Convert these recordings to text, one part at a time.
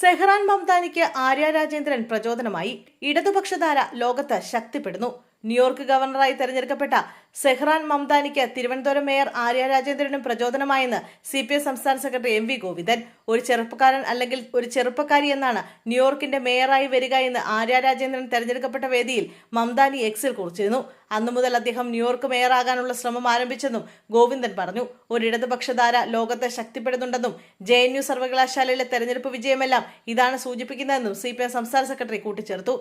സെഹ്റാൻ മംദാനിക്ക് ആര്യ രാജേന്ദ്രൻ പ്രചോദനമായി. ഇടതുപക്ഷധാര ലോകത്ത് ശക്തിപ്പെടുന്നു. ന്യൂയോർക്ക് ഗവർണറായി തെരഞ്ഞെടുക്കപ്പെട്ട സെഹ്റാൻ മംദാനിക്ക് തിരുവനന്തപുരം മേയർ ആര്യ രാജേന്ദ്രനും പ്രചോദനമായെന്ന് CPI സംസ്ഥാന സെക്രട്ടറി MV ഗോവിന്ദൻ. ഒരു ചെറുപ്പക്കാരൻ അല്ലെങ്കിൽ ഒരു ചെറുപ്പക്കാരി എന്നാണ് ന്യൂയോർക്കിന്റെ മേയറായി വരിക എന്ന് ആര്യ രാജേന്ദ്രൻ തെരഞ്ഞെടുക്കപ്പെട്ട വേദിയിൽ മംദാനി എക്സിൽ കുറിച്ചിരുന്നു. അന്നു മുതൽ അദ്ദേഹം ന്യൂയോർക്ക് മേയറാകാനുള്ള ശ്രമം ആരംഭിച്ചെന്നും ഗോവിന്ദൻ പറഞ്ഞു. ഒരു ഇടതുപക്ഷധാര ലോകത്തെ ശക്തിപ്പെടുന്നുണ്ടെന്നും JNU സർവകലാശാലയിലെ തെരഞ്ഞെടുപ്പ് വിജയമെല്ലാം ഇതാണ് സൂചിപ്പിക്കുന്നതെന്നും CPI സംസ്ഥാന സെക്രട്ടറി കൂട്ടിച്ചേർത്തു.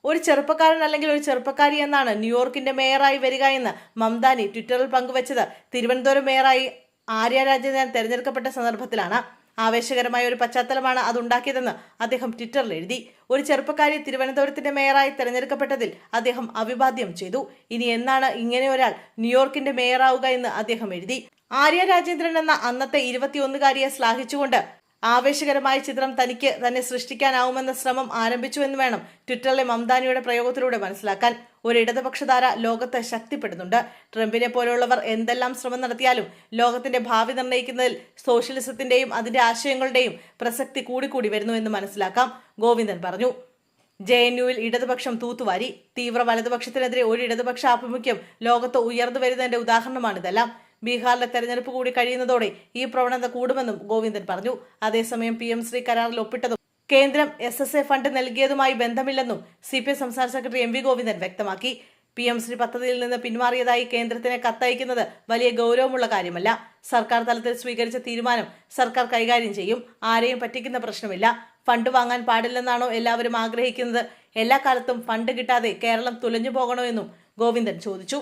ഒരു ചെറുപ്പക്കാരൻ അല്ലെങ്കിൽ ഒരു ചെറുപ്പക്കാരി എന്നാണ് ന്യൂയോർക്കിന്റെ മേയറായി വരിക എന്ന് മംദാനി ട്വിറ്ററിൽ പങ്കുവച്ചത് തിരുവനന്തപുരം മേയറായി ആര്യ രാജേന്ദ്രൻ തെരഞ്ഞെടുക്കപ്പെട്ട സന്ദർഭത്തിലാണ്. ആവേശകരമായ ഒരു പശ്ചാത്തലമാണ് അതുണ്ടാക്കിയതെന്ന് അദ്ദേഹം ട്വിറ്ററിൽ എഴുതി. ഒരു ചെറുപ്പക്കാരി തിരുവനന്തപുരത്തിന്റെ മേയറായി തെരഞ്ഞെടുക്കപ്പെട്ടതിൽ അദ്ദേഹം അഭിവാദ്യം ചെയ്തു. ഇനി എന്നാണ് ഇങ്ങനെ ഒരാൾ ന്യൂയോർക്കിന്റെ മേയറാവുക എന്ന് അദ്ദേഹം എഴുതി. ആര്യ രാജേന്ദ്രൻ എന്ന അന്നത്തെ 21-കാരിയെ ശ്ലാഘിച്ചുകൊണ്ട് ആവേശകരമായ ചിത്രം തനിക്ക് തന്നെ സൃഷ്ടിക്കാനാവുമെന്ന ശ്രമം ആരംഭിച്ചുവെന്ന് വേണം ട്വിറ്ററിലെ മംദാനിയുടെ പ്രയോഗത്തിലൂടെ മനസ്സിലാക്കാൻ. ഒരു ഇടതുപക്ഷധാര ലോകത്ത് ശക്തിപ്പെടുന്നുണ്ട്. ട്രംപിനെ പോലുള്ളവർ എന്തെല്ലാം ശ്രമം നടത്തിയാലും ലോകത്തിന്റെ ഭാവി നിർണ്ണയിക്കുന്നതിൽ സോഷ്യലിസത്തിന്റെയും അതിന്റെ ആശയങ്ങളുടെയും പ്രസക്തി കൂടിക്കൂടി വരുന്നു എന്ന് മനസ്സിലാക്കാം, ഗോവിന്ദൻ പറഞ്ഞു. JNUവിൽ ഇടതുപക്ഷം തൂത്തുവാരി. തീവ്ര വലതുപക്ഷത്തിനെതിരെ ഒരു ഇടതുപക്ഷ ആഭിമുഖ്യം ലോകത്ത് ഉയർന്നു വരുന്നതിന്റെ ഉദാഹരണമാണിതെല്ലാം. ബീഹാറിലെ തെരഞ്ഞെടുപ്പ് കൂടി കഴിയുന്നതോടെ ഈ പ്രവണത കൂടുമെന്നും ഗോവിന്ദൻ പറഞ്ഞു. അതേസമയം PM-ശ്രീ കരാറിൽ ഒപ്പിട്ടതും കേന്ദ്രം SSA ഫണ്ട് നൽകിയതുമായി ബന്ധമില്ലെന്നും CPI സംസ്ഥാന സെക്രട്ടറി MV ഗോവിന്ദൻ വ്യക്തമാക്കി. PM-ശ്രീ പദ്ധതിയിൽ നിന്ന് പിന്മാറിയതായി കേന്ദ്രത്തിന് കത്തയക്കുന്നത് വലിയ ഗൗരവമുള്ള കാര്യമല്ല. സർക്കാർ തലത്തിൽ സ്വീകരിച്ച തീരുമാനം സർക്കാർ കൈകാര്യം ചെയ്യും. ആരെയും പറ്റിക്കുന്ന പ്രശ്നമില്ല. ഫണ്ട് വാങ്ങാൻ പാടില്ലെന്നാണോ എല്ലാവരും ആഗ്രഹിക്കുന്നത്? എല്ലാ കാലത്തും ഫണ്ട് കിട്ടാതെ കേരളം തുലഞ്ഞു പോകണോ എന്നും ഗോവിന്ദൻ ചോദിച്ചു.